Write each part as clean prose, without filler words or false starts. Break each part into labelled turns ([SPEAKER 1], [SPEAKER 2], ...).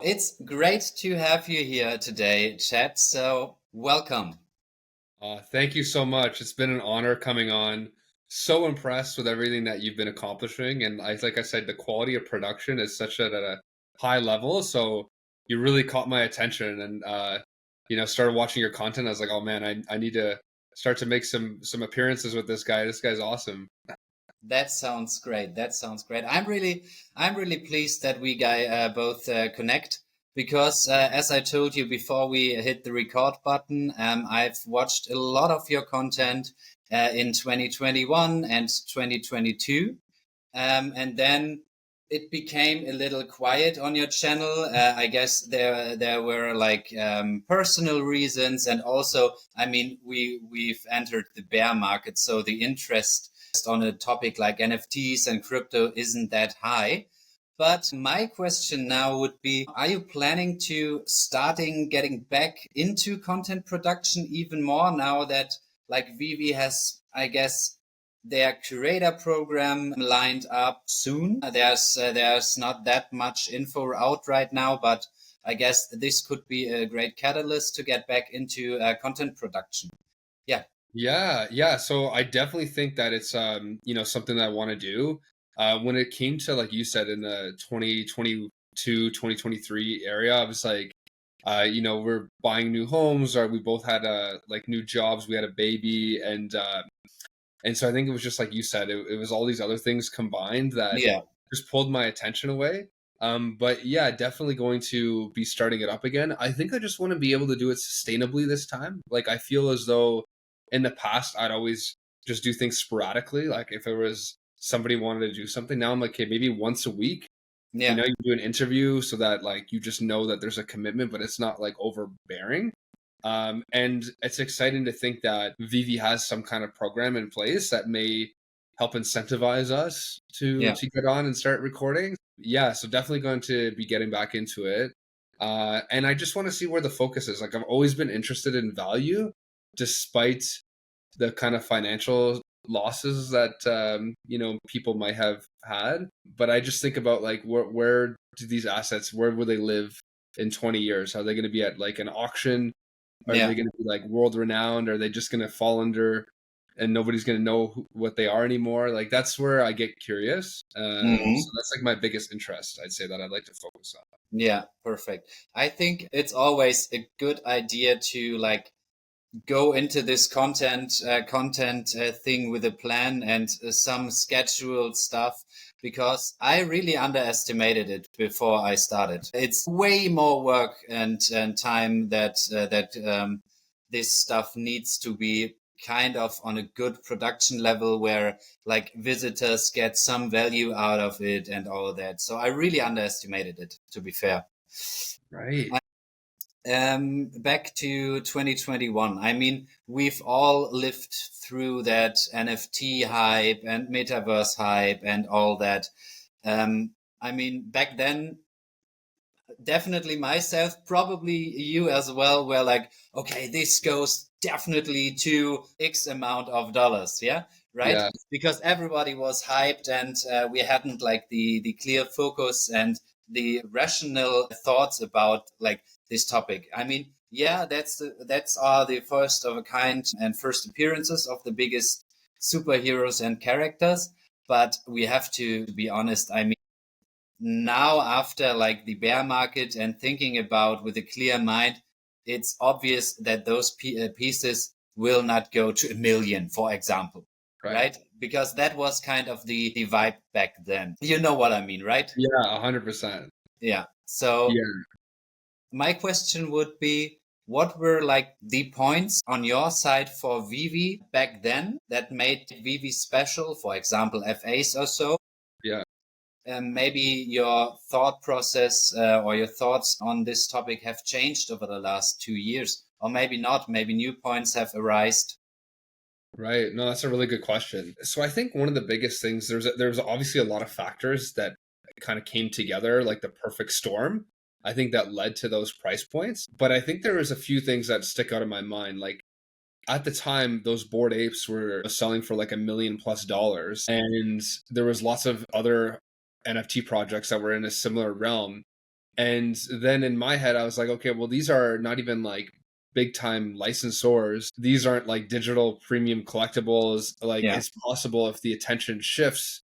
[SPEAKER 1] It's great to have you here today, Chad. So, welcome.
[SPEAKER 2] Thank you so much. It's been an honor coming on. So impressed with everything that you've been accomplishing, and like I said, the quality of production is such at a high level. So you really caught my attention, and started watching your content. I was like, oh man, I need to start to make some appearances with this guy. This guy's awesome.
[SPEAKER 1] That sounds great. That sounds great. I'm really pleased that we both connect because, as I told you before we hit the record button, I've watched a lot of your content in 2021 and 2022. And then it became a little quiet on your channel. I guess there were like personal reasons, and also, I mean, we've entered the bear market, so the interest on a topic like NFTs and crypto isn't that high. But my question now would be, are you planning to starting getting back into content production even more now that like Vivi has, I guess, their curator program lined up soon? There's not that much info out right now, but I guess this could be a great catalyst to get back into content production. Yeah.
[SPEAKER 2] Yeah. So I definitely think that it's something that I want to do. When it came to, like you said, in the 2022, 2023 area, I was like, we're buying new homes, or we both had like new jobs, we had a baby, and so I think it was just like you said, it was all these other things combined that
[SPEAKER 1] Yeah.
[SPEAKER 2] just pulled my attention away. But yeah, definitely going to be starting it up again. I think I just want to be able to do it sustainably this time. Like I feel as though in the past I'd always just do things sporadically. Like if it was somebody wanted to do something, now I'm like, okay, maybe once a week.
[SPEAKER 1] Yeah.
[SPEAKER 2] You do an interview so that like you just know that there's a commitment, but it's not like overbearing. And it's exciting to think that Vivi has some kind of program in place that may help incentivize us to
[SPEAKER 1] Yeah.
[SPEAKER 2] get on and start recording. Yeah, so definitely going to be getting back into it. And I just want to see where the focus is. Like I've always been interested in value, despite the kind of financial losses that people might have had. But I just think about like where do these assets, where will they live in 20 years? Are they going to be at like an auction? Are
[SPEAKER 1] Yeah.
[SPEAKER 2] they going to be like world renowned? Are they just going to fall under and nobody's going to know what they are anymore? Like that's where I get curious. So
[SPEAKER 1] Mhm.
[SPEAKER 2] that's like my biggest interest, I'd say, that I'd like to focus on.
[SPEAKER 1] Yeah. Perfect. I think it's always a good idea to like go into this content thing with a plan and some scheduled stuff, because I really underestimated it before I started. It's way more work and time that this stuff needs to be kind of on a good production level where like visitors get some value out of it and all that. So I really underestimated it, to be fair.
[SPEAKER 2] Right.
[SPEAKER 1] Back to 2021. I mean, we've all lived through that NFT hype and metaverse hype and all that. I mean, back then, definitely myself, probably you as well, were like, okay, this goes definitely to X amount of dollars. Yeah. Right.
[SPEAKER 2] Yeah.
[SPEAKER 1] Because everybody was hyped and we hadn't like the clear focus and the rational thoughts about like this topic. I mean, yeah, that's are the first of a kind and first appearances of the biggest superheroes and characters. But we have to be honest. I mean, now after like the bear market and thinking about with a clear mind, it's obvious that those pieces will not go to a million, for example,
[SPEAKER 2] Right.
[SPEAKER 1] right? Because that was kind of the vibe back then. You know what I mean, right?
[SPEAKER 2] Yeah. 100%.
[SPEAKER 1] Yeah. So
[SPEAKER 2] Yeah.
[SPEAKER 1] my question would be, what were like the points on your side for Vivi back then that made Vivi special, for example, FAs or so?
[SPEAKER 2] Yeah.
[SPEAKER 1] Maybe your thought process or your thoughts on this topic have changed over the last 2 years, or maybe not. Maybe new points have arisen.
[SPEAKER 2] Right. No, that's a really good question. So I think one of the biggest things, there's obviously a lot of factors that kind of came together, like the perfect storm. I think that led to those price points. But I think there was a few things that stick out in my mind. Like at the time, those bored apes were selling for like $1 million+, and there was lots of other NFT projects that were in a similar realm. And then in my head, I was like, okay, well, these are not even like big time licensors. These aren't like digital premium collectibles. Like,
[SPEAKER 1] Yeah.
[SPEAKER 2] it's possible if the attention shifts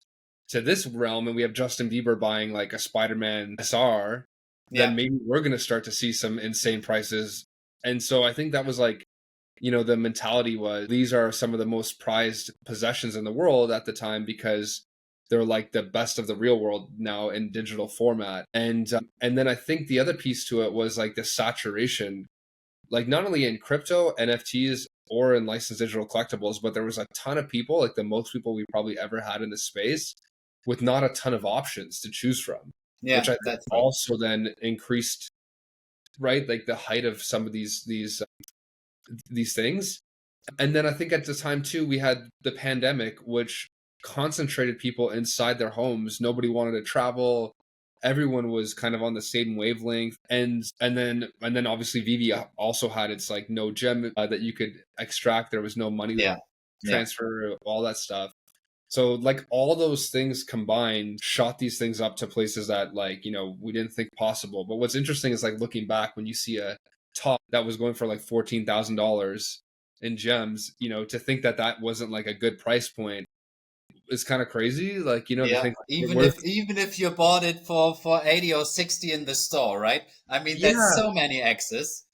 [SPEAKER 2] to this realm and we have Justin Bieber buying like a Spider-Man SR,
[SPEAKER 1] Yeah.
[SPEAKER 2] then maybe we're going to start to see some insane prices. And so I think that was like, the mentality was these are some of the most prized possessions in the world at the time because they're like the best of the real world now in digital format. And then I think the other piece to it was like the saturation, like not only in crypto, NFTs, or in licensed digital collectibles, but there was a ton of people, like the most people we probably ever had in the space, with not a ton of options to choose from, which
[SPEAKER 1] Yeah,
[SPEAKER 2] I think
[SPEAKER 1] that's right.
[SPEAKER 2] also then increased, right, like the height of some of these things. And then I think at the time too, we had the pandemic, which concentrated people inside their homes. Nobody wanted to travel. Everyone was kind of on the same wavelength, and then obviously Vivi also had its like no gem that you could extract. There was no money
[SPEAKER 1] Yeah. Yeah.
[SPEAKER 2] transfer, all that stuff. So like all those things combined shot these things up to places that like, we didn't think possible. But what's interesting is like looking back when you see a top that was going for like $14,000 in gems, to think that that wasn't like a good price point is kind of crazy. Like, to
[SPEAKER 1] Yeah.
[SPEAKER 2] think like,
[SPEAKER 1] Even
[SPEAKER 2] worth,
[SPEAKER 1] if you bought it for 80 or 60 in the store, right? I mean, that's
[SPEAKER 2] yeah,
[SPEAKER 1] so many X's.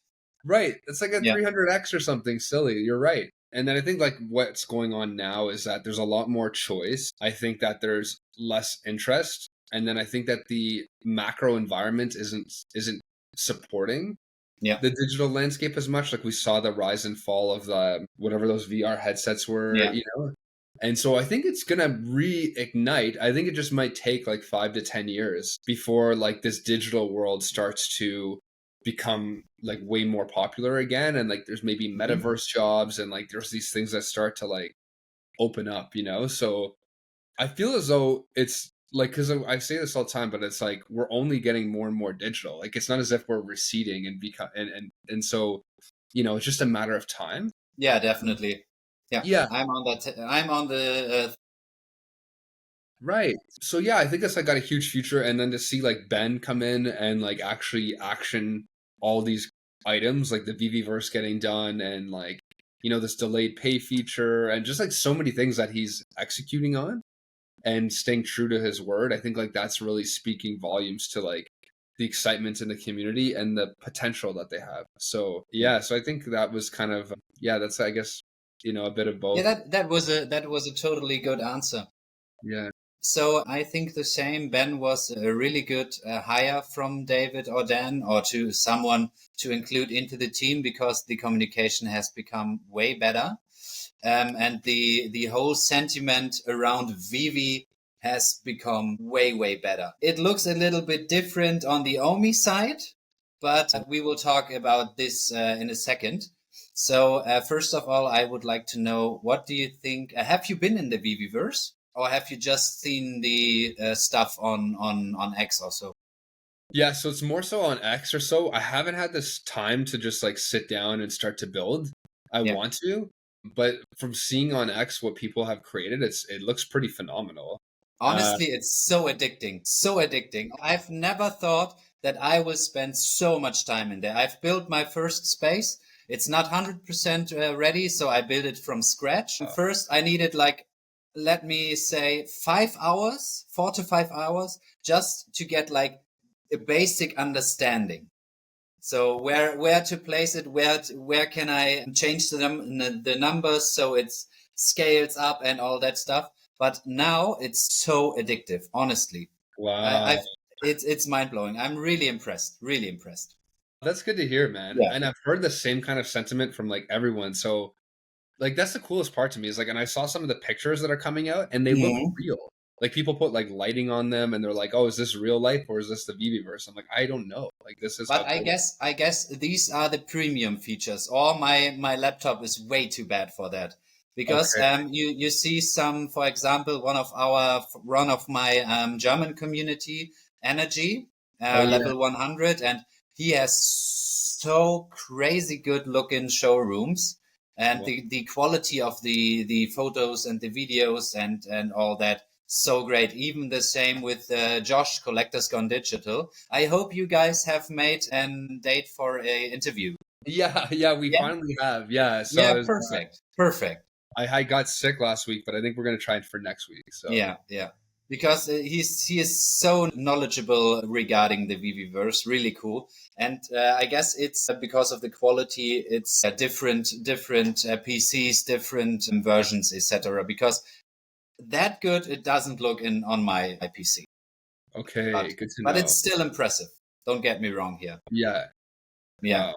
[SPEAKER 2] right. It's like a
[SPEAKER 1] Yeah.
[SPEAKER 2] 300x or something silly. You're right. And then I think like what's going on now is that there's a lot more choice. I think that there's less interest. And then I think that the macro environment isn't supporting
[SPEAKER 1] Yeah.
[SPEAKER 2] the digital landscape as much. Like we saw the rise and fall of the whatever those VR headsets were,
[SPEAKER 1] Yeah.
[SPEAKER 2] And so I think it's gonna reignite. I think it just might take like 5 to 10 years before like this digital world starts to become like way more popular again. And like there's maybe
[SPEAKER 1] Mhm.
[SPEAKER 2] metaverse jobs and like there's these things that start to like open up. So I feel as though it's like, because I say this all the time, but it's like we're only getting more and more digital. Like it's not as if we're receding and become and so it's just a matter of time.
[SPEAKER 1] Yeah, definitely. Yeah.
[SPEAKER 2] Yeah,
[SPEAKER 1] I'm on the
[SPEAKER 2] right. So yeah, I think that's like got a huge future, and then to see like Ben come in and like actually action all these items, like the VeVeVerse getting done, and like this delayed pay feature, and just like so many things that he's executing on and staying true to his word. I think like that's really speaking volumes to like the excitement in the community and the potential that they have. So
[SPEAKER 1] yeah.
[SPEAKER 2] yeah, so I think that was kind of yeah, that's I guess a bit of
[SPEAKER 1] Yeah,
[SPEAKER 2] both.
[SPEAKER 1] that was a totally good answer.
[SPEAKER 2] Yeah.
[SPEAKER 1] So I think the same. Ben was a really good hire from David or Dan or to someone to include into the team because the communication has become way better. And the whole sentiment around Vivi has become way better. It looks a little bit different on the Omi side, but we will talk about this in a second. So first of all, I would like to know what do you think? Have you been in the VeVeVerse, or have you just seen the stuff on X also?
[SPEAKER 2] Yeah, so it's more so on X or so. I haven't had this time to just like sit down and start to build. I
[SPEAKER 1] Yeah.
[SPEAKER 2] want to, but from seeing on X what people have created, it looks pretty phenomenal. Uh,
[SPEAKER 1] Honestly, it's so addicting. So addicting. I've never thought that I will spend so much time in there. I've built my first space. It's not 100% ready, so I built it from scratch. First, I needed like, let me say, 5 hours, 4 to 5 hours, just to get like a basic understanding. So where to place it, where can I change the numbers so it scales up and all that stuff. But now it's so addictive. Honestly,
[SPEAKER 2] wow.
[SPEAKER 1] I've it's mind blowing. I'm really impressed. Really impressed.
[SPEAKER 2] That's good to hear, man.
[SPEAKER 1] Yeah.
[SPEAKER 2] And I've heard the same kind of sentiment from like everyone. So like that's the coolest part to me is like, and I saw some of the pictures that are coming out and they look
[SPEAKER 1] Mhm.
[SPEAKER 2] real. Like people put like lighting on them and they're like, "Oh, is this real life or is this the VeVeVerse?" I'm like, "I don't know. Like this is
[SPEAKER 1] But
[SPEAKER 2] how
[SPEAKER 1] I
[SPEAKER 2] cool."
[SPEAKER 1] guess I guess these are the premium features. Or my laptop is way too bad for that. Because
[SPEAKER 2] Okay.
[SPEAKER 1] you see some, for example, one of my German community, Energy,
[SPEAKER 2] Oh yeah.
[SPEAKER 1] level 100, and he has so crazy good looking showrooms, and
[SPEAKER 2] Wow.
[SPEAKER 1] the quality of the photos and the videos and all that. so great. Even the same with Josh, Collectors Gone Digital. I hope you guys have made a date for a interview.
[SPEAKER 2] Yeah, we
[SPEAKER 1] Yeah,
[SPEAKER 2] finally have. Yeah, so
[SPEAKER 1] yeah, perfect.
[SPEAKER 2] I got sick last week, but I think we're gonna try it for next week. So
[SPEAKER 1] Yeah. Because he is so knowledgeable regarding the VeVeVerse, really cool. And I guess it's because of the quality. It's different PCs, different versions, etc. Because that good it doesn't look in on my PC,
[SPEAKER 2] okay, good to
[SPEAKER 1] but
[SPEAKER 2] know.
[SPEAKER 1] it's still impressive. Don't get me wrong here.
[SPEAKER 2] Yeah,
[SPEAKER 1] Yeah,
[SPEAKER 2] wow.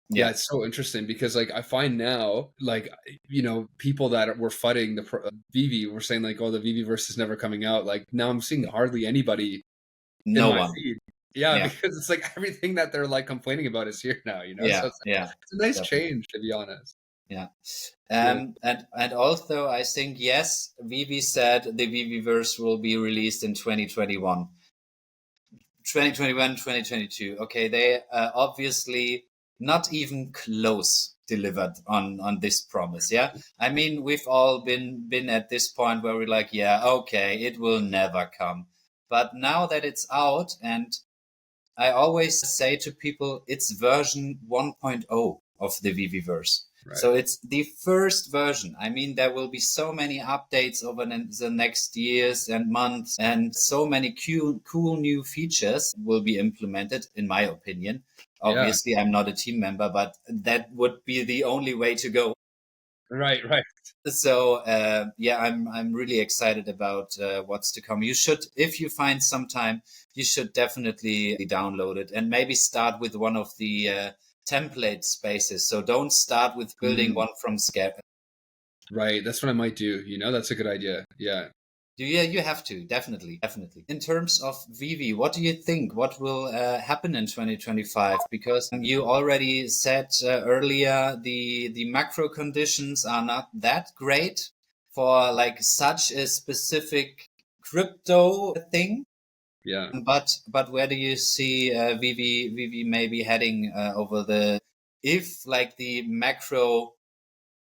[SPEAKER 2] Yeah,
[SPEAKER 1] yeah,
[SPEAKER 2] it's so interesting because like I find now, like people that were fighting the Vivi were saying like, oh, the VeVeVerse is never coming out. Like now I'm seeing hardly anybody in
[SPEAKER 1] no
[SPEAKER 2] my
[SPEAKER 1] one.
[SPEAKER 2] feed. Yeah,
[SPEAKER 1] Yeah,
[SPEAKER 2] because it's like everything that they're like complaining about is here now. So
[SPEAKER 1] yeah,
[SPEAKER 2] it's,
[SPEAKER 1] yeah.
[SPEAKER 2] it's a nice
[SPEAKER 1] Definitely.
[SPEAKER 2] change to be honest.
[SPEAKER 1] Yeah.
[SPEAKER 2] Yeah.
[SPEAKER 1] And also I think yes, Vivi said the VeVeVerse will be released in 2021. 2021, 2022. Okay, they obviously not even close delivered on this promise. Yeah, I mean we've all been at this point where we're like, yeah, okay, it will never come. But now that it's out, and I always say to people, it's version 1.0 of the VeVeVerse.
[SPEAKER 2] Right.
[SPEAKER 1] So it's the first version. I mean, there will be so many updates over the next years and months, and so many cool new features will be implemented, in my opinion.
[SPEAKER 2] Yeah.
[SPEAKER 1] Obviously, I'm not a team member, but that would be the only way to go.
[SPEAKER 2] Right. Right.
[SPEAKER 1] So yeah, I'm really excited about what's to come. You should, if you find some time, you should definitely download it and maybe start with one of the template spaces. So don't start with building
[SPEAKER 2] Mm,
[SPEAKER 1] one from scratch.
[SPEAKER 2] right. That's what I might do. That's a good idea. Yeah.
[SPEAKER 1] Yeah, you have to definitely. In terms of Vivi, what do you think? What will happen in 2025? Because you already said earlier the macro conditions are not that great for like such a specific crypto thing.
[SPEAKER 2] Yeah.
[SPEAKER 1] But where do you see Vivi maybe heading over the if like the macro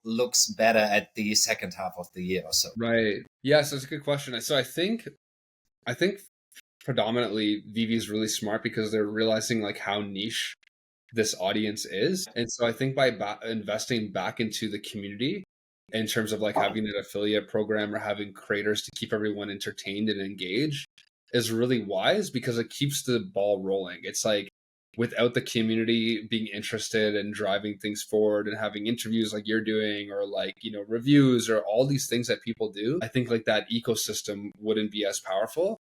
[SPEAKER 1] looks better at the second half of the year or so?
[SPEAKER 2] Right. Yes, that's a good question. So I think predominantly Vivi is really smart because they're realizing like how niche this audience is. And so I think by investing back into the community in terms of like having an affiliate program or having creators to keep everyone entertained and engaged is really wise because it keeps the ball rolling. It's like without the community being interested and driving things forward and having interviews like you're doing or like, reviews or all these things that people do, I think like that ecosystem wouldn't be as powerful.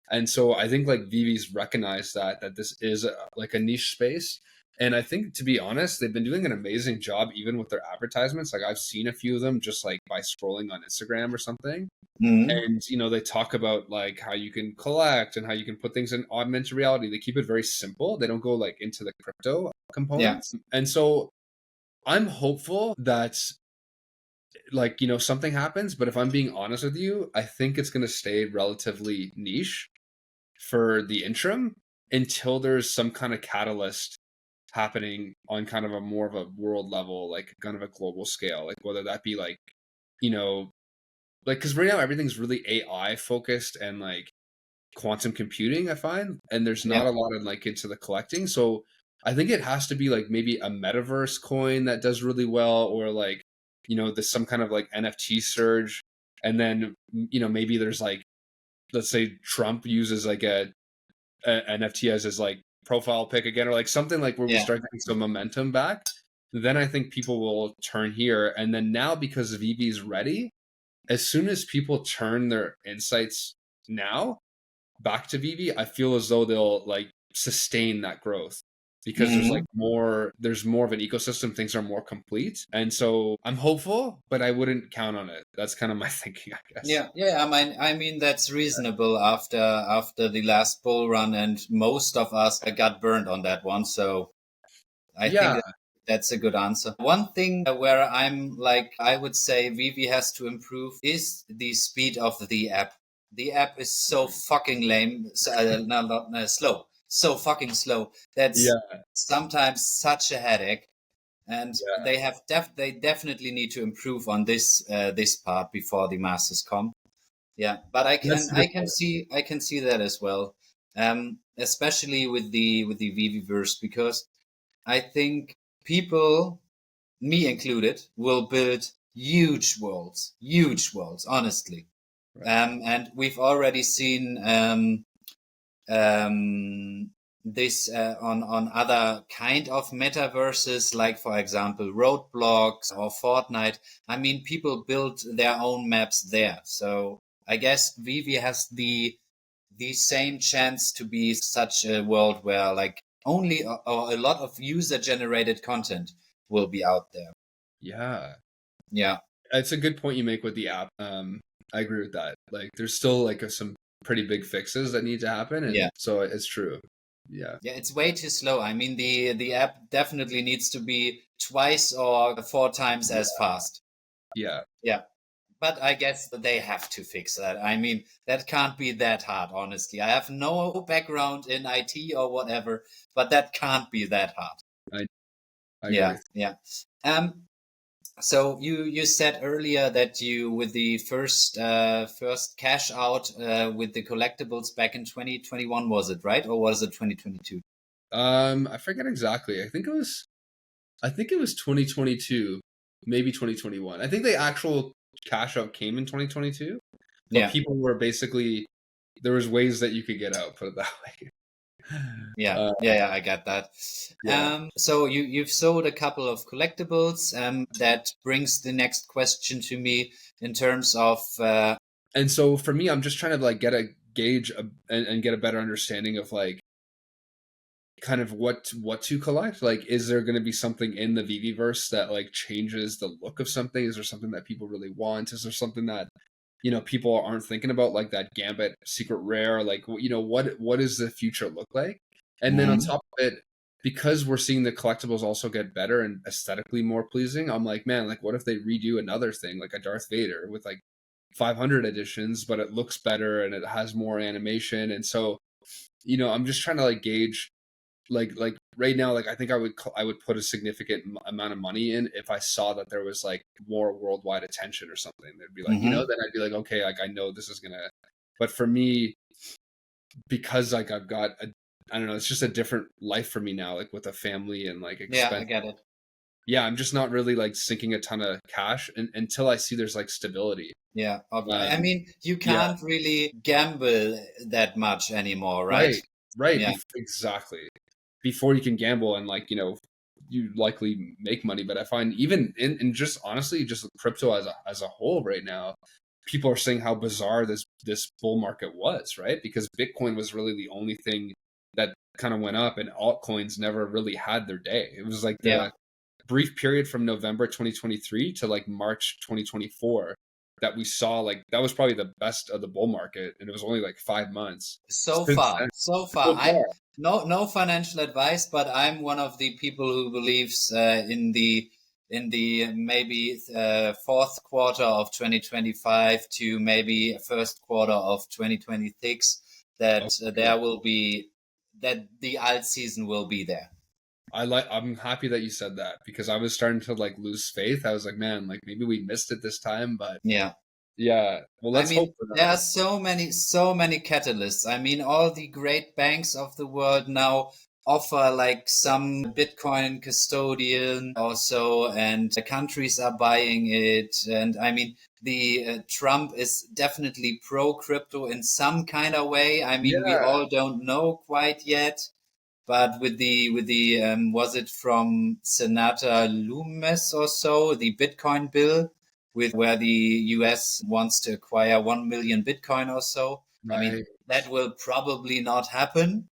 [SPEAKER 2] And so I think like Vivi's recognized that this is like a niche space. And I think to be honest, they've been doing an amazing job even with their advertisements. Like I've seen a few of them just like by scrolling on Instagram or something.
[SPEAKER 1] Mhm.
[SPEAKER 2] And they talk about like how you can collect and how you can put things in augmented reality. They keep it very simple. They don't go like into the crypto
[SPEAKER 1] Yeah.
[SPEAKER 2] components. And so I'm hopeful that like something happens, but if I'm being honest with you, I think it's going to stay relatively niche for the interim until there's some kind of catalyst happening on kind of a more of a world level, like kind of a global scale, like whether that be like, you know, like because right now everything's really AI focused and like quantum computing, I find, and there's
[SPEAKER 1] Yeah.
[SPEAKER 2] not a lot of like into the collecting. So I think it has to be like maybe a metaverse coin that does really well, or like, there's some kind of like NFT surge. And then, maybe there's like, let's say Trump uses like a NFT as his like profile pic again, or like something like where we
[SPEAKER 1] Yeah.
[SPEAKER 2] start getting some momentum back, then I think people will turn here. And then now because VV is ready, as soon as people turn their insights now back to VV, I feel as though they'll like sustain that growth because
[SPEAKER 1] Mhm.
[SPEAKER 2] there's more of an ecosystem, things are more complete. And so I'm hopeful, but I wouldn't count on it. That's kind of my thinking, I guess.
[SPEAKER 1] Yeah. I mean that's reasonable after the last bull run, and most of us got burned on that one. So I think
[SPEAKER 2] Yeah.
[SPEAKER 1] that's a good answer. One thing where I'm like, I would say Vivi has to improve is the speed of the app. The app is so fucking lame, not slow, so fucking slow. That's
[SPEAKER 2] Yeah.
[SPEAKER 1] sometimes such a headache, and
[SPEAKER 2] Yeah.
[SPEAKER 1] they definitely need to improve on this part before the masters come. Yeah, but
[SPEAKER 2] That's a good point.
[SPEAKER 1] I can see that as well. Especially with the VeVeVerse, because I think people, me included, will build huge worlds, honestly.
[SPEAKER 2] Right.
[SPEAKER 1] And we've already seen this on other kind of metaverses, like for example Roadblocks or Fortnite. I mean, people build their own maps there, so I guess Vivi has the same chance to be such a world where like only or a lot of user generated content will be out there.
[SPEAKER 2] Yeah.
[SPEAKER 1] Yeah,
[SPEAKER 2] It's a good point you make with the app. I agree with that. Like, there's still like some pretty big fixes that need to happen, and
[SPEAKER 1] yeah,
[SPEAKER 2] so it's true. Yeah,
[SPEAKER 1] yeah. It's way too slow. I mean, the app definitely needs to be twice or four times as fast.
[SPEAKER 2] yeah.
[SPEAKER 1] Yeah. But I guess they have to fix that. I mean, that can't be that hard, honestly. I have no background in IT or whatever, but that can't be that hard.
[SPEAKER 2] I I agree
[SPEAKER 1] Yeah,
[SPEAKER 2] with
[SPEAKER 1] yeah. Um, so you said earlier that you with the first cash out with the collectibles back in 2021, was it right, or was it 2022?
[SPEAKER 2] you. I forget exactly. I think it was 2022, maybe 2021. I think the actual cash out came in 2022, but
[SPEAKER 1] Yeah,
[SPEAKER 2] people were basically there was ways that you could get out. Put it that way.
[SPEAKER 1] yeah,
[SPEAKER 2] Uh,
[SPEAKER 1] yeah, yeah. I get that.
[SPEAKER 2] yeah.
[SPEAKER 1] So you've sold a couple of collectibles. That brings the next question to me in terms of
[SPEAKER 2] And so for me, I'm just trying to like get a gauge and get a better understanding of like kind of what to collect. Like, is there going to be something in the VeVeVerse that like changes the look of something? Is there something that people really want? Is there something that people aren't thinking about, like that Gambit secret rare? Like, what does the future look like? And then on
[SPEAKER 1] Mhm.
[SPEAKER 2] top of it, because we're seeing the collectibles also get better and aesthetically more pleasing, I'm like, man, like what if they redo another thing like a Darth Vader with like 500 editions, but it looks better and it has more animation? And so, I'm just trying to like gauge like right now, like I think I would put a significant amount of money in if I saw that there was like more worldwide attention or something. They'd be like,
[SPEAKER 1] Mhm.
[SPEAKER 2] then I'd be like, okay, like I know this is gonna. But for me, because like I've got I don't know, it's just a different life for me now, like with a family and like
[SPEAKER 1] Yeah,
[SPEAKER 2] expense.
[SPEAKER 1] I get it.
[SPEAKER 2] Yeah, I'm just not really like sinking a ton of cash until I see there's like stability.
[SPEAKER 1] Yeah, I
[SPEAKER 2] Um,
[SPEAKER 1] mean, you
[SPEAKER 2] yeah,
[SPEAKER 1] can't really gamble that much anymore, right?
[SPEAKER 2] right, right,
[SPEAKER 1] Yeah,
[SPEAKER 2] exactly. Before you can gamble and like you likely make money. But I find even in just honestly just crypto as a whole right now, people are saying how bizarre this bull market was, right? Because Bitcoin was really the only thing that kind of went up, and altcoins never really had their day. It was like
[SPEAKER 1] yeah.
[SPEAKER 2] the brief period from November 2023 to like March 2024 that we saw, like that was probably the best of the bull market, and it was only like 5 months.
[SPEAKER 1] So
[SPEAKER 2] Since
[SPEAKER 1] far,
[SPEAKER 2] then,
[SPEAKER 1] so far.
[SPEAKER 2] so
[SPEAKER 1] I'm
[SPEAKER 2] far,
[SPEAKER 1] no financial advice, but I'm one of the people who believes in the maybe fourth quarter of 2025 to maybe first quarter of 2026 that
[SPEAKER 2] okay.
[SPEAKER 1] there will be that the alt season will be there.
[SPEAKER 2] I'm happy that you said that because I was starting to like lose faith. I was like, man, like maybe we missed it this time, but
[SPEAKER 1] Yeah.
[SPEAKER 2] yeah. Well,
[SPEAKER 1] I
[SPEAKER 2] let's
[SPEAKER 1] mean,
[SPEAKER 2] hope for
[SPEAKER 1] there
[SPEAKER 2] that.
[SPEAKER 1] are so many catalysts. I mean, all the great banks of the world now offer like some Bitcoin custodian also, and the countries are buying it. And I mean, the Trump is definitely pro crypto in some kind of way. I mean, we
[SPEAKER 2] Yeah,
[SPEAKER 1] all don't know quite yet. But with the was it from Senator Loomis or so, the Bitcoin bill with where the US wants to acquire 1 million Bitcoin or so. I mean,
[SPEAKER 2] right.
[SPEAKER 1] that will probably not happen.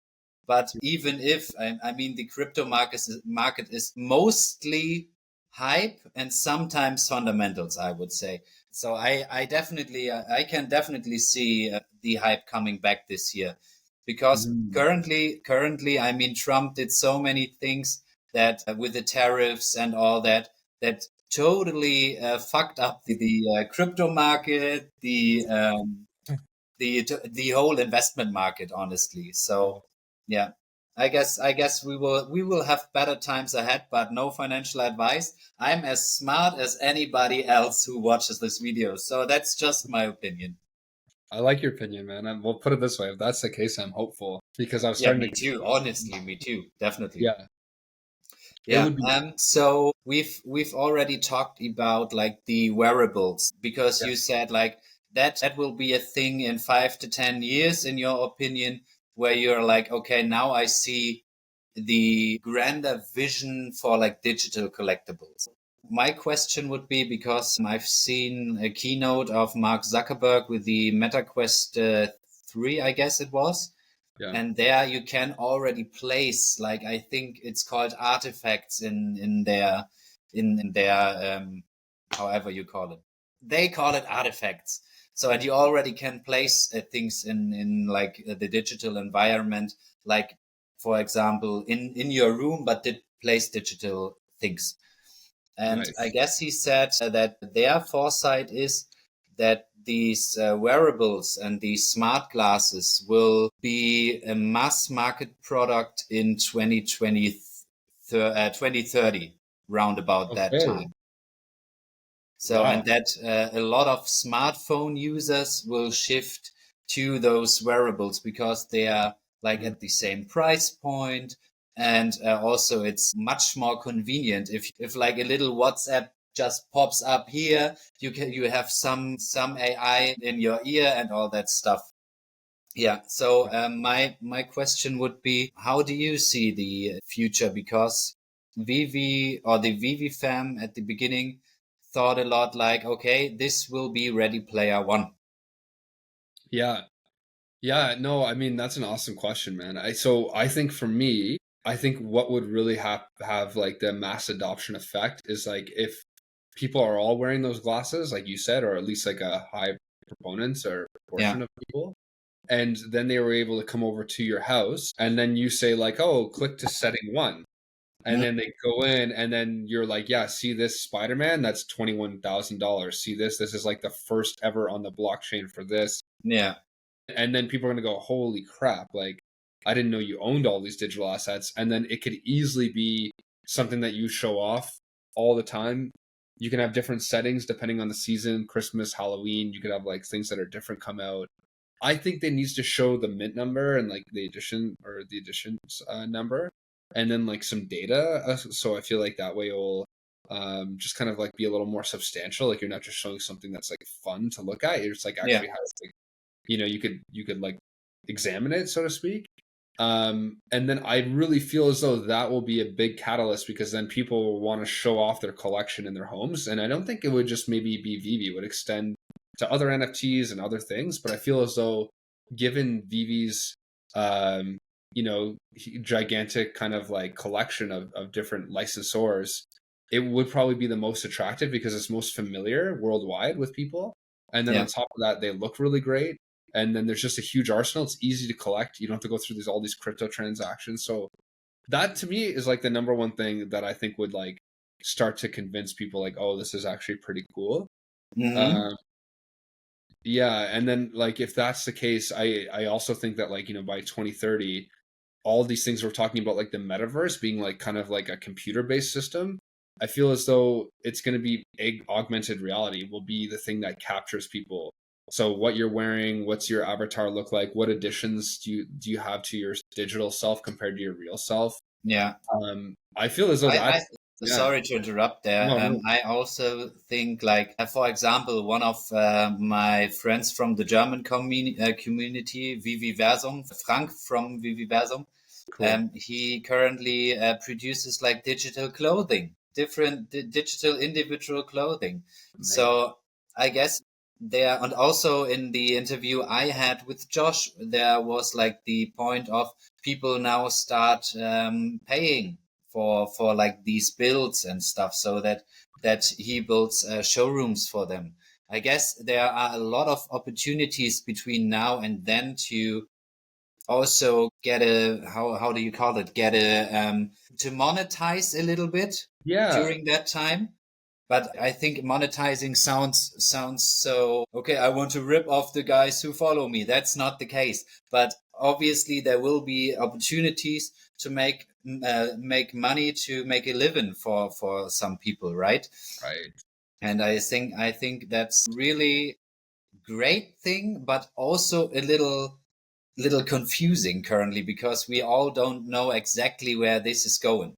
[SPEAKER 1] But even if, I mean, the crypto market is mostly hype and sometimes fundamentals, I would say. So I can definitely see the hype coming back this year because
[SPEAKER 2] Mhm.
[SPEAKER 1] currently, I mean, Trump did so many things that with the tariffs and all that, that totally fucked up the crypto market, the whole investment market, honestly. So, yeah, I guess we will have better times ahead, but no financial advice. I'm as smart as anybody else who watches this video, so that's just my opinion.
[SPEAKER 2] I like your opinion, man. We'll put it this way: if that's the case, I'm hopeful because I was
[SPEAKER 1] Yeah,
[SPEAKER 2] starting
[SPEAKER 1] me
[SPEAKER 2] to.
[SPEAKER 1] too. Honestly, me too. Definitely.
[SPEAKER 2] Yeah, it
[SPEAKER 1] Yeah.
[SPEAKER 2] would be.
[SPEAKER 1] So we've already talked about like the wearables because
[SPEAKER 2] Yeah.
[SPEAKER 1] you said like that will be a thing in 5 to 10 years, in your opinion, where you're like, okay, now I see the grander vision for like digital collectibles. My question would be, because I've seen a keynote of Mark Zuckerberg with the MetaQuest 3, I guess it was,
[SPEAKER 2] Yeah.
[SPEAKER 1] and there you can already place, like, I think it's called artifacts in their however you call it, they call it artifacts. So, and you already can place things in like the digital environment, like, for example, in your room, but did place digital things. And I
[SPEAKER 2] Nice.
[SPEAKER 1] guess he said that their foresight is that these wearables and these smart glasses will be a mass market product in 2030, round about that
[SPEAKER 2] Okay.
[SPEAKER 1] time. So, and
[SPEAKER 2] Wow.
[SPEAKER 1] that a lot of smartphone users will shift to those wearables because they are like
[SPEAKER 2] Mhm.
[SPEAKER 1] at the same price point, and also it's much more convenient if like a little WhatsApp just pops up here, you have some AI in your ear and all that stuff. Yeah. So my question would be, how do you see the future? Because Vivi or the Vivi fam at the beginning thought a lot like, okay, this will be Ready Player One.
[SPEAKER 2] Yeah. Yeah, no, I mean that's an awesome question, man. I think for me, I think what would really have like the mass adoption effect is like if people are all wearing those glasses, like you said, or at least like a high proponents or
[SPEAKER 1] Yeah.
[SPEAKER 2] proportion of people, and then they were able to come over to your house, and then you say like, "Oh, click to setting one," and
[SPEAKER 1] Mm,
[SPEAKER 2] then they go in, and then you're like, "Yeah, see this Spider-Man? That's $21,000. See this? This is like the first ever on the blockchain for this."
[SPEAKER 1] yeah.
[SPEAKER 2] And then people are going to go, holy crap, like I didn't know you owned all these digital assets. And then it could easily be something that you show off all the time. You can have different settings depending on the season, Christmas, Halloween. You could have like things that are different come out. I think they needs to show the mint number and like the edition or the editions number, and then like some data. So I feel like that way it'll just kind of like be a little more substantial. Like you're not just showing something that's like fun to look at. You're just like
[SPEAKER 1] Yeah.
[SPEAKER 2] actually has like, you could like examine it, so to speak. And then I really feel as though that will be a big catalyst because then people will want to show off their collection in their homes. And I don't think it would just maybe be Vivi, it would extend to other NFTs and other things. But I feel as though given Vivi's um, gigantic kind of like collection of different licensors, it would probably be the most attractive because it's most familiar worldwide with people. And then on
[SPEAKER 1] Yeah.
[SPEAKER 2] top of that, they look really great, and then there's just a huge arsenal. It's easy to collect. You don't have to go through all these crypto transactions. So that to me is like the number one thing that I think would like start to convince people like, oh, this is actually pretty cool.
[SPEAKER 1] Hmm.
[SPEAKER 2] Um, yeah, and then like if that's the case, I also think that like by 2030, all these things we're talking about, like the metaverse being like kind of like a computer based system, I feel as though it's going to be augmented reality will be the thing that captures people. So what you're wearing, what's your avatar look like, what additions do you have to your digital self compared to your real self?
[SPEAKER 1] Yeah.
[SPEAKER 2] I feel as though
[SPEAKER 1] I
[SPEAKER 2] that's yeah.
[SPEAKER 1] sorry to interrupt there.
[SPEAKER 2] No, no,
[SPEAKER 1] I also think like, for example, one of my friends from the German community, VeVeVersum, Frank from VeVeVersum,
[SPEAKER 2] cool.
[SPEAKER 1] he currently produces like digital clothing, different digital individual clothing.
[SPEAKER 2] Amazing.
[SPEAKER 1] So I guess there, and also in the interview I had with Josh, there was like the point of people now start paying for like these builds and stuff, so that he builds showrooms for them. I guess there are a lot of opportunities between now and then to also get a, how do you call it, get a to monetize a little bit
[SPEAKER 2] Yeah,
[SPEAKER 1] during that time. But I think monetizing sounds so, okay, I want to rip off the guys who follow me. That's not the case. But obviously there will be opportunities to make money, to make a living for some people, right?
[SPEAKER 2] right.
[SPEAKER 1] And I think that's really great thing, but also a little confusing currently because we all don't know exactly where this is going.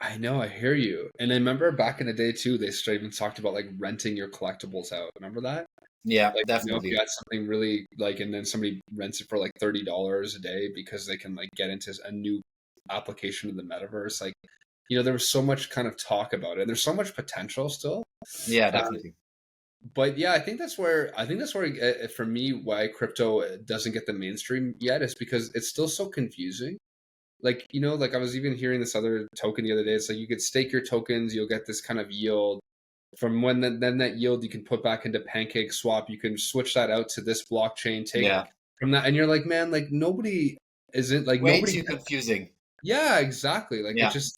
[SPEAKER 2] I know, I hear you. And I remember back in the day too, they straight even talked about like renting your collectibles out. Remember that?
[SPEAKER 1] Yeah,
[SPEAKER 2] Like, you know, if you
[SPEAKER 1] definitely.
[SPEAKER 2] had something really like, and then somebody rents it for like $30 a day because they can like get into a new application of the metaverse. Like, you know, there was so much kind of talk about it. There's so much potential still.
[SPEAKER 1] Yeah,
[SPEAKER 2] Uh,
[SPEAKER 1] definitely.
[SPEAKER 2] but yeah, I think that's where for me why crypto doesn't get the mainstream yet is because it's still so confusing. Like, you know, like I was even hearing this other token the other day. It's like you could stake your tokens, you'll get this kind of yield from when then that yield you can put back into Pancake Swap. You can switch that out to this blockchain, take
[SPEAKER 1] Yeah,
[SPEAKER 2] from that, and you're like, man, like nobody isn't like
[SPEAKER 1] way
[SPEAKER 2] nobody.
[SPEAKER 1] too confusing.
[SPEAKER 2] Yeah, exactly. Like it
[SPEAKER 1] Yeah,
[SPEAKER 2] just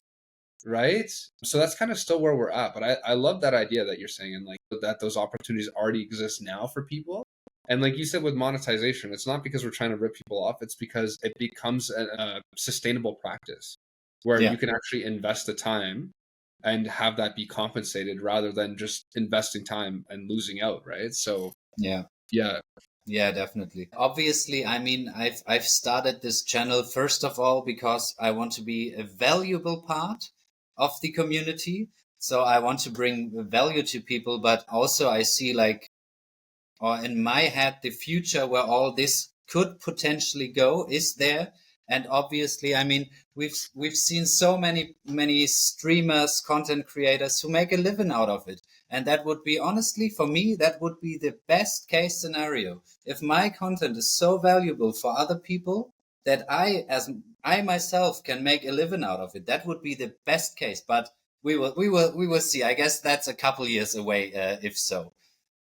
[SPEAKER 2] right. So that's kind of still where we're at. But I love that idea that you're saying, and like that those opportunities already exist now for people. And like you said with monetization, it's not because we're trying to rip people off. It's because it becomes a sustainable practice where
[SPEAKER 1] yeah,
[SPEAKER 2] you can actually invest the time and have that be compensated rather than just investing time and losing out, right? So
[SPEAKER 1] yeah.
[SPEAKER 2] yeah,
[SPEAKER 1] Yeah, definitely. Obviously, I mean, I've started this channel first of all because I want to be a valuable part of the community. So I want to bring value to people, but also I see like, or in my head, the future where all this could potentially go is there. And obviously, I mean, we've seen so many streamers, content creators who make a living out of it. And that would be honestly for me, that would be the best case scenario. If my content is so valuable for other people that I myself can make a living out of it, that would be the best case. But we will see. I guess that's a couple years away, if so.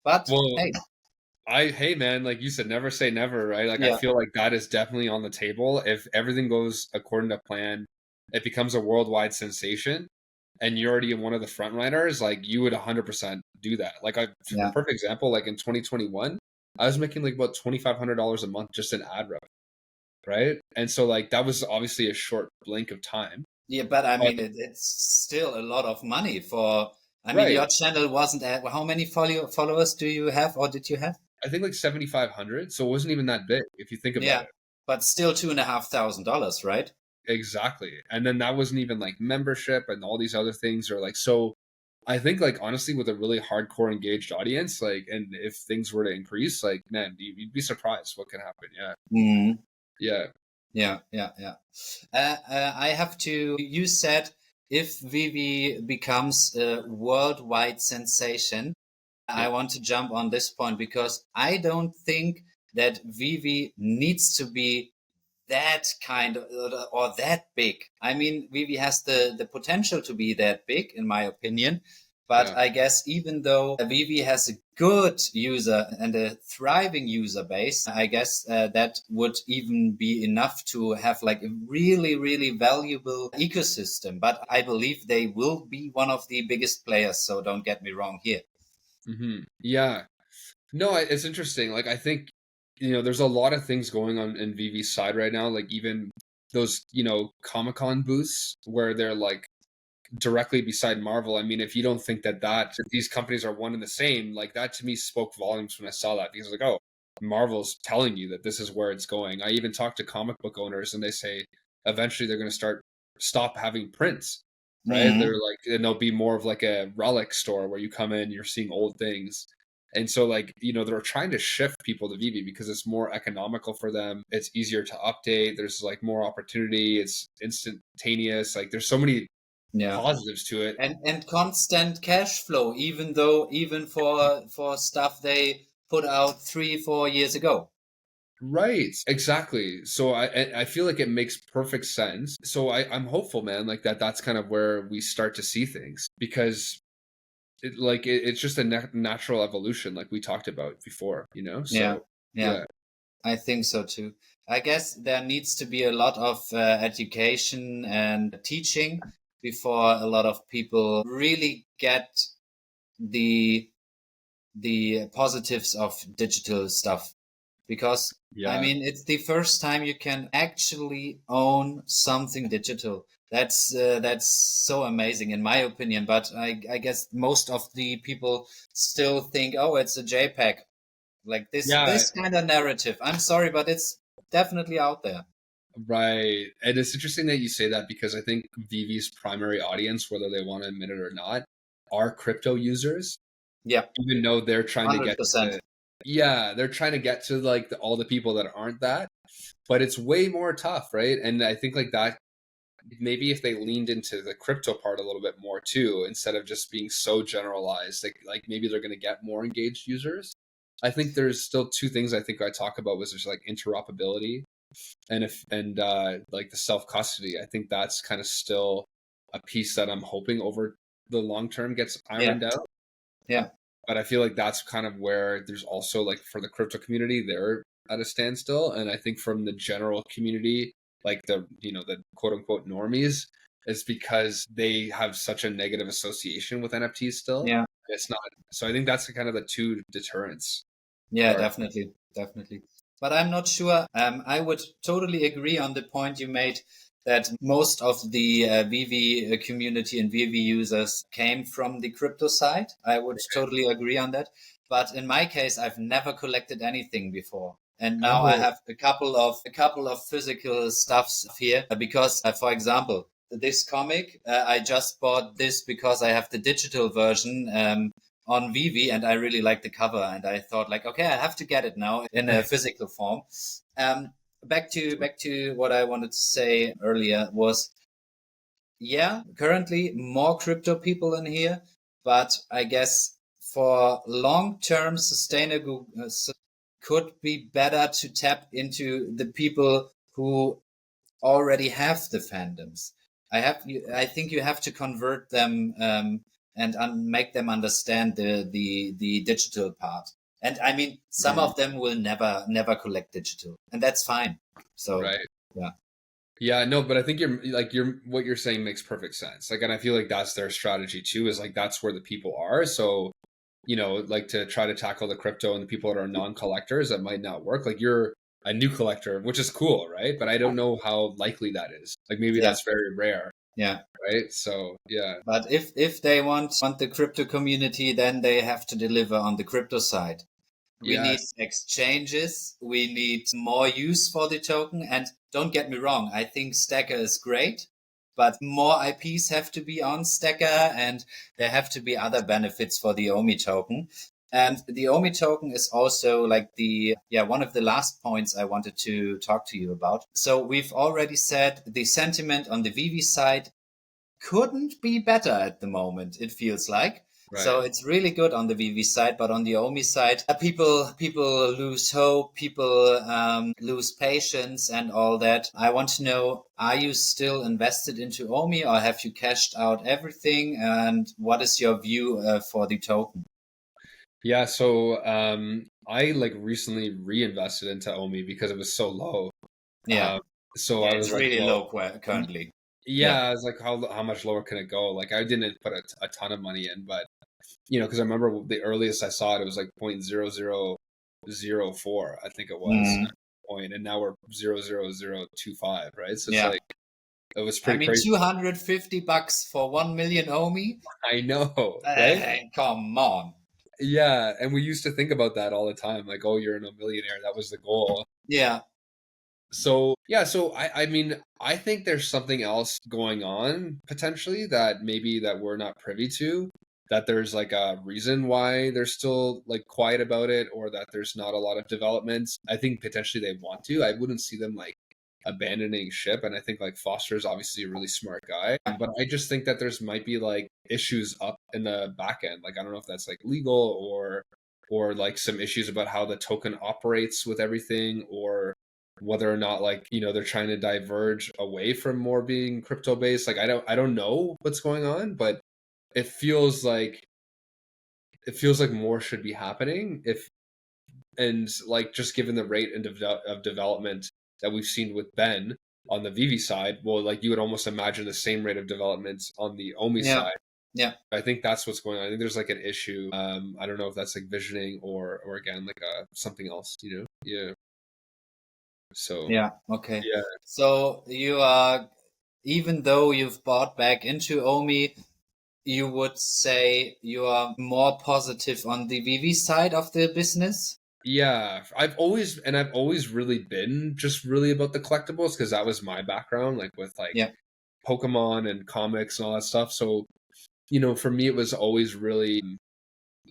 [SPEAKER 1] But
[SPEAKER 2] well,
[SPEAKER 1] hey,
[SPEAKER 2] hey man, like you said, never say never, right? Like I
[SPEAKER 1] yeah.
[SPEAKER 2] feel like that is definitely on the table. If everything goes according to plan, it becomes a worldwide sensation, and you're already one of the front runners. Like you would 100% do that. Like a
[SPEAKER 1] Yeah.
[SPEAKER 2] perfect example, like in 2021, I was making like about $2,500 a month just in ad revenue, right? And so like that was obviously a short blink of time,
[SPEAKER 1] Yeah, but I
[SPEAKER 2] but
[SPEAKER 1] mean, it's still a lot of money for. I mean,
[SPEAKER 2] right.
[SPEAKER 1] your channel wasn't at, how many followers do you have, or did you have?
[SPEAKER 2] I think like 7,500, so it wasn't even that big if you think about
[SPEAKER 1] Yeah,
[SPEAKER 2] it.
[SPEAKER 1] but still $2,500, right?
[SPEAKER 2] Exactly. And then that wasn't even like membership and all these other things are like so I think like honestly with a really hardcore engaged audience, like and if things were to increase, like man, you'd be surprised what can happen. Yeah.
[SPEAKER 1] Mm.
[SPEAKER 2] Yeah.
[SPEAKER 1] Yeah, yeah, yeah. I have to. You said if Vivi becomes a worldwide sensation,
[SPEAKER 2] Yeah.
[SPEAKER 1] I want to jump on this point because I don't think that Vivi needs to be that kind of or that big. I mean, Vivi has the potential to be that big, in my opinion. But
[SPEAKER 2] Yeah.
[SPEAKER 1] I guess even though Vivi has a good user and a thriving user base, I guess that would even be enough to have like a really, really valuable ecosystem. But I believe they will be one of the biggest players. So don't get me wrong here.
[SPEAKER 2] Yeah. No, it's interesting. Like I think there's a lot of things going on in VV's side right now, like even those, Comic-Con booths where they're like directly beside Marvel. I mean, if you don't think that these companies are one and the same, like that to me spoke volumes when I saw that because like, oh, Marvel's telling you that this is where it's going. I even talked to comic book owners and they say eventually they're going to stop having prints, right? They're
[SPEAKER 1] Mm-hmm.
[SPEAKER 2] like, and they'll be more of like a relic store where you come in, you're seeing old things. And so like, they're trying to shift people to VV because it's more economical for them. It's easier to update. There's like more opportunity. It's instantaneous. Like there's so many
[SPEAKER 1] Yeah.
[SPEAKER 2] positives to it.
[SPEAKER 1] And constant cash flow, even for stuff they put out 3 4 years ago.
[SPEAKER 2] Right. Exactly. So I feel like it makes perfect sense. So I'm hopeful, man, like that's kind of where we start to see things because it's just a natural evolution like we talked about before,
[SPEAKER 1] Yeah,
[SPEAKER 2] So
[SPEAKER 1] yeah,
[SPEAKER 2] yeah.
[SPEAKER 1] I think so too. I guess there needs to be a lot of education and teaching before a lot of people really get the the positives of digital stuff. Because I
[SPEAKER 2] Yeah.
[SPEAKER 1] mean, it's the first time you can actually own something digital. That's so amazing in my opinion. But I guess most of the people still think, oh, it's a JPEG. Like this
[SPEAKER 2] Yeah,
[SPEAKER 1] this kind of narrative. I'm sorry, but it's definitely out there.
[SPEAKER 2] right. And it's interesting that you say that because I think Vivi's primary audience, whether they want to admit it or not, are crypto users,
[SPEAKER 1] Yeah,
[SPEAKER 2] even though they're trying to get
[SPEAKER 1] 100%.
[SPEAKER 2] to, yeah, they're trying to get to like all the people that aren't that, but it's way more tough, right? And I think like that maybe if they leaned into the crypto part a little bit more too, instead of just being so generalized, like maybe they're going to get more engaged users. I think there's still two things I think I talk about was there's like interoperability and like the self custody. I think that's kind of still a piece that I'm hoping over the long term gets
[SPEAKER 1] Yeah,
[SPEAKER 2] ironed out.
[SPEAKER 1] yeah,
[SPEAKER 2] But I feel like that's kind of where there's also like for the crypto community, they're at a standstill. And I think from the general community, like the, the quote unquote normies, is because they have such a negative association with NFTs still.
[SPEAKER 1] yeah.
[SPEAKER 2] It's not. So I think that's kind of the two deterrents.
[SPEAKER 1] Yeah,
[SPEAKER 2] Or
[SPEAKER 1] definitely, definitely. But I'm not sure. I would totally agree on the point you made that most of the VV community and VV users came from the crypto side. I would totally agree on that. But in my case, I've never collected anything before. And now I
[SPEAKER 2] oh,
[SPEAKER 1] have a couple of physical stuffs here because, for example, this comic, I just bought this because I have the digital version. On Vivi, and I really liked the cover, and I thought like, okay, I have to get it now in a physical form. Um, back to what I wanted to say earlier was, yeah, currently more crypto people in here, but I guess for long-term sustainable could be better to tap into the people who already have the fandoms. I think you have to convert them and make them understand the digital part. And I mean, some
[SPEAKER 2] mhm,
[SPEAKER 1] of them will never collect digital, and that's fine. So
[SPEAKER 2] right.
[SPEAKER 1] yeah,
[SPEAKER 2] Yeah, no, but I think you're what you're saying makes perfect sense. Like, and I feel like that's their strategy too, is like that's where the people are. So, like to try to tackle the crypto and the people that are non-collectors, that might not work. Like you're a new collector, which is cool, right? But I don't know how likely that is. Like maybe
[SPEAKER 1] yeah,
[SPEAKER 2] that's very rare,
[SPEAKER 1] yeah.
[SPEAKER 2] right? So, yeah.
[SPEAKER 1] But if they want the crypto community, then they have to deliver on the crypto side. We need
[SPEAKER 2] Yes.
[SPEAKER 1] exchanges. We need more use for the token. And don't get me wrong, I think Stacker is great, but more IPs have to be on Stacker and there have to be other benefits for the Omi token. And the Omi token is also like one of the last points I wanted to talk to you about. So we've already said the sentiment on the Vivi side couldn't be better at the moment, it feels like. So
[SPEAKER 2] Right.
[SPEAKER 1] it's really good on the VV side, but on the Omi side, people lose hope, people lose patience, and all that. I want to know: are you still invested into Omi, or have you cashed out everything? And what is your view for the token?
[SPEAKER 2] Yeah, so I like recently reinvested into Omi because it was so low.
[SPEAKER 1] Yeah,
[SPEAKER 2] Um so
[SPEAKER 1] yeah,
[SPEAKER 2] I
[SPEAKER 1] it's
[SPEAKER 2] was like,
[SPEAKER 1] really
[SPEAKER 2] well,
[SPEAKER 1] low currently. Yeah,
[SPEAKER 2] yeah, I was like, how much lower can it go? Like, I didn't put a ton of money in, but because I remember the earliest I saw it, it was like 0.0004, I think it was
[SPEAKER 1] mm,
[SPEAKER 2] at the point, and now we're 0.0025, right? So it's
[SPEAKER 1] yeah.
[SPEAKER 2] like it was
[SPEAKER 1] I
[SPEAKER 2] pretty
[SPEAKER 1] mean,
[SPEAKER 2] crazy.
[SPEAKER 1] $250 for 1 million Omi.
[SPEAKER 2] I know, right?
[SPEAKER 1] Come on.
[SPEAKER 2] Yeah, and we used to think about that all the time, like, oh, you're a millionaire. That was the goal.
[SPEAKER 1] Yeah,
[SPEAKER 2] So yeah, so I mean, I think there's something else going on potentially that maybe that we're not privy to, that there's like a reason why they're still like quiet about it, or that there's not a lot of developments. I think potentially they want to. I wouldn't see them like abandoning ship, and I think like Foster's obviously a really smart guy, but I just think that there's might be like issues up in the back end. Like I don't know if that's like legal or like some issues about how the token operates with everything, or whether or not like they're trying to diverge away from more being crypto based. Like I don't know what's going on, but it feels like more should be happening, if and like just given the rate of development that we've seen with Ben on the Vivi side. Well, like you would almost imagine the same rate of development on the Omi
[SPEAKER 1] yeah,
[SPEAKER 2] side.
[SPEAKER 1] yeah,
[SPEAKER 2] I think that's what's going on. I think there's like an issue. I don't know if that's like visioning or again like something else, yeah. So
[SPEAKER 1] yeah. Okay.
[SPEAKER 2] yeah.
[SPEAKER 1] So you are, even though you've bought back into Omi, you would say you are more positive on the VV side of the business?
[SPEAKER 2] Yeah, I've always really been just really about the collectibles because that was my background, like with like
[SPEAKER 1] Yeah.
[SPEAKER 2] Pokemon and comics and all that stuff. So, for me, it was always really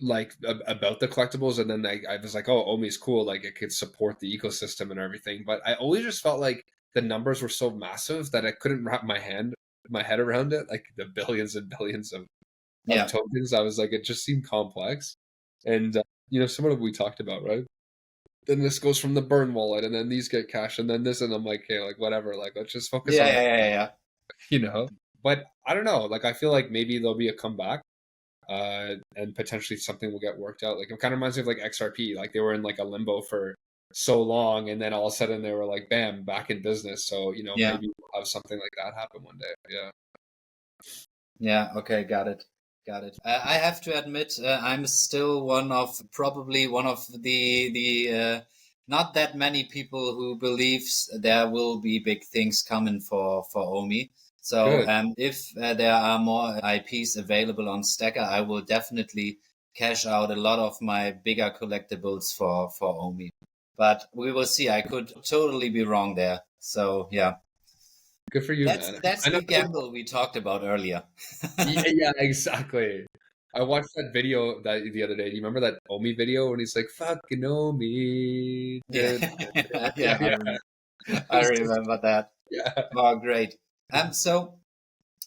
[SPEAKER 2] like about the collectibles. And then I was like, oh, Omi's cool. Like it could support the ecosystem and everything. But I always just felt like the numbers were so massive that I couldn't wrap my head around it. Like the billions and billions of
[SPEAKER 1] Yeah.
[SPEAKER 2] tokens. I was like, it just seemed complex. And, some of what we talked about, right? Then this goes from the burn wallet, and then these get cash, and then this, and I'm like, okay, like whatever, like let's just focus
[SPEAKER 1] Yeah.
[SPEAKER 2] on,
[SPEAKER 1] Yeah. Yeah. Yeah.
[SPEAKER 2] you know. But I don't know, like I feel like maybe there'll be a comeback, and potentially something will get worked out. Like it kind of reminds me of like XRP, like they were in like a limbo for so long, and then all of a sudden they were like, bam, back in business. So
[SPEAKER 1] Yeah.
[SPEAKER 2] maybe we'll have something like that happen one day. Yeah,
[SPEAKER 1] Yeah. Okay. Got it. Got it. I have to admit, I'm still probably one of the not that many people who believes there will be big things coming for Omi. So
[SPEAKER 2] good.
[SPEAKER 1] if there are more IPs available on Stacker, I will definitely cash out a lot of my bigger collectibles for Omi. But we will see. I could totally be wrong there. So yeah,
[SPEAKER 2] Good for you,
[SPEAKER 1] that's
[SPEAKER 2] man.
[SPEAKER 1] that's
[SPEAKER 2] I know.
[SPEAKER 1] the gamble we talked about earlier.
[SPEAKER 2] Yeah, yeah, exactly. I watched that video that the other day. Do you remember that Omi video when he's like, "Fucking Omi"?
[SPEAKER 1] Yeah,
[SPEAKER 2] Yeah,
[SPEAKER 1] yeah,
[SPEAKER 2] yeah. It
[SPEAKER 1] I
[SPEAKER 2] was just,
[SPEAKER 1] remember that.
[SPEAKER 2] yeah.
[SPEAKER 1] Oh, great. So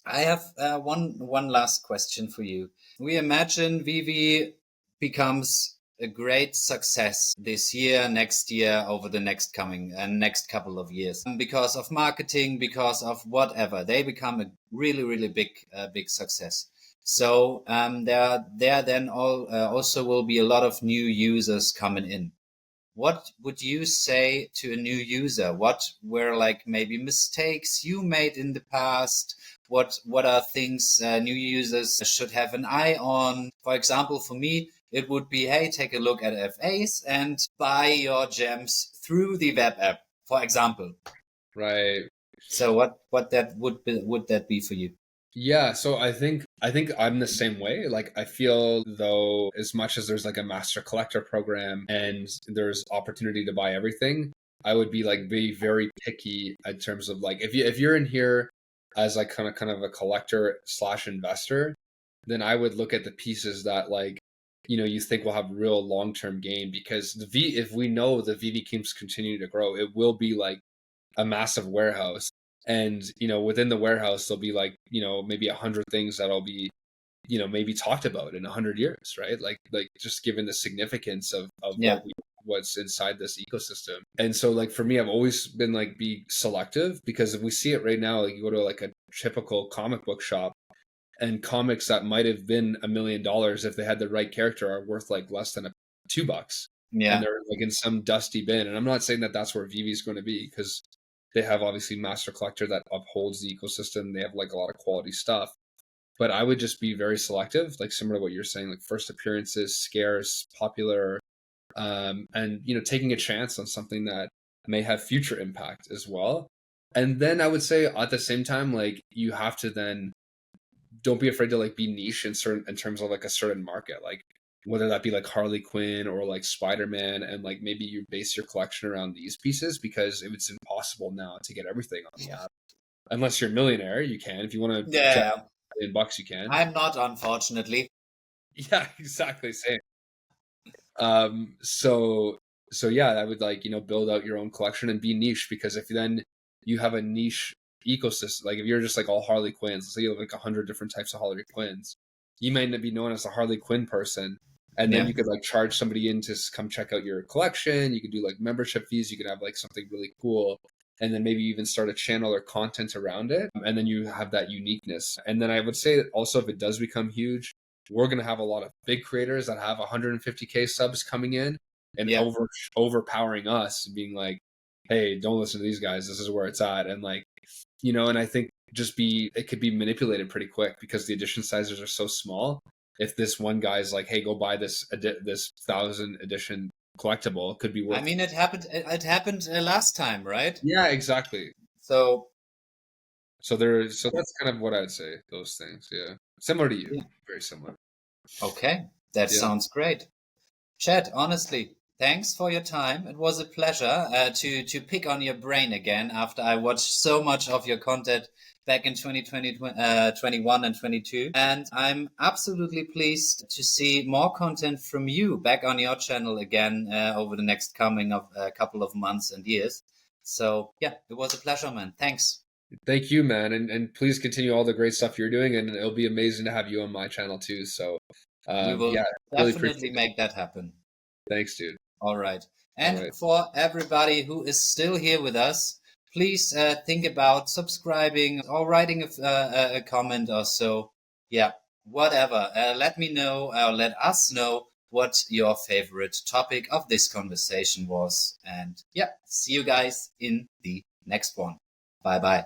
[SPEAKER 1] I have one last question for you. We imagine Vivi becomes a great success this year, next year, over the next coming and next couple of years, because of marketing, because of whatever. They become a really, really big success. So there then also will be a lot of new users coming in. What would you say to a new user? What were like maybe mistakes you made in the past? What are things new users should have an eye on? For example, for me, it would be, hey, take a look at FAs and buy your gems through the web app, for example.
[SPEAKER 2] Right.
[SPEAKER 1] So what that would that be for you?
[SPEAKER 2] Yeah, so I think I'm the same way. Like I feel though as much as there's like a master collector program and there's opportunity to buy everything, I would be very picky in terms of like if you're in here as like kind of a collector slash investor, then I would look at the pieces that like you think will have real long-term gain because if we know the VV keeps continuing to grow, it will be like a massive warehouse. And within the warehouse there'll be like maybe 100 things that'll be maybe talked about in 100 years, right? Like just given the significance of
[SPEAKER 1] Yeah,
[SPEAKER 2] what's inside this ecosystem. And so like for me, I've always been like be selective because if we see it right now, like you go to like a typical comic book shop and comics that might have been $1 million if they had the right character are worth like less than $2, and
[SPEAKER 1] yeah,
[SPEAKER 2] they're like in some dusty bin. And I'm not saying that that's where VV is going to be because they have obviously Master Collector that upholds the ecosystem. They have like a lot of quality stuff. But I would just be very selective, like similar to what you're saying, like first appearances, scarce, popular, and taking a chance on something that may have future impact as well. And then I would say at the same time, like you have to then don't be afraid to like be niche in terms of like a certain market, like whether that be like Harley Quinn or like Spider-Man, and like maybe you base your collection around these pieces because it's impossible now to get everything on the app. Unless you're a millionaire, you can. If you want to
[SPEAKER 1] yeah,
[SPEAKER 2] jump
[SPEAKER 1] yeah.
[SPEAKER 2] $1 million, you can.
[SPEAKER 1] I'm not, unfortunately.
[SPEAKER 2] Yeah, exactly. Same. So yeah, I would like, build out your own collection and be niche because if then you have a niche ecosystem, like if you're just like all Harley Quinns, let's say you have like 100 different types of Harley Quinns, you might not be known as a Harley Quinn person. And then
[SPEAKER 1] Yeah,
[SPEAKER 2] you could like charge somebody in to come check out your collection. You could do like membership fees. You could have like something really cool. And then maybe even start a channel or content around it. And then you have that uniqueness. And then I would say that also if it does become huge, we're going to have a lot of big creators that have 150K subs coming in and
[SPEAKER 1] yeah.
[SPEAKER 2] overpowering us and being like, hey, don't listen to these guys. This is where it's at. And like, and I think it could be manipulated pretty quick because the edition sizes are so small. If this one guy's like, hey, go buy this 1,000 edition collectible, it could be
[SPEAKER 1] I
[SPEAKER 2] worth.
[SPEAKER 1] mean, it happened. It happened last time, right?
[SPEAKER 2] Yeah, exactly.
[SPEAKER 1] So
[SPEAKER 2] So that's kind of what I'd say. Those things, yeah, similar to you,
[SPEAKER 1] yeah.
[SPEAKER 2] very similar.
[SPEAKER 1] Okay, that
[SPEAKER 2] Yeah.
[SPEAKER 1] sounds great. Chad, honestly, Thanks for your time. It was a pleasure to pick on your brain again after I watched so much of your content back in 2020, 21 and 22. And I'm absolutely pleased to see more content from you back on your channel again over the next coming of a couple of months and years. So yeah, it was a pleasure, man. Thanks.
[SPEAKER 2] Thank you, man. And please continue all the great stuff you're doing. And it'll be amazing to have you on my channel too. So
[SPEAKER 1] We will
[SPEAKER 2] yeah, really
[SPEAKER 1] definitely
[SPEAKER 2] appreciate it.
[SPEAKER 1] make that happen.
[SPEAKER 2] Thanks, dude.
[SPEAKER 1] All right.
[SPEAKER 2] All
[SPEAKER 1] And
[SPEAKER 2] right.
[SPEAKER 1] for everybody who is still here with us, please think about subscribing or writing a comment or so. Yeah, whatever. Let me know or let us know what your favorite topic of this conversation was. And yeah, see you guys in the next one. Bye bye.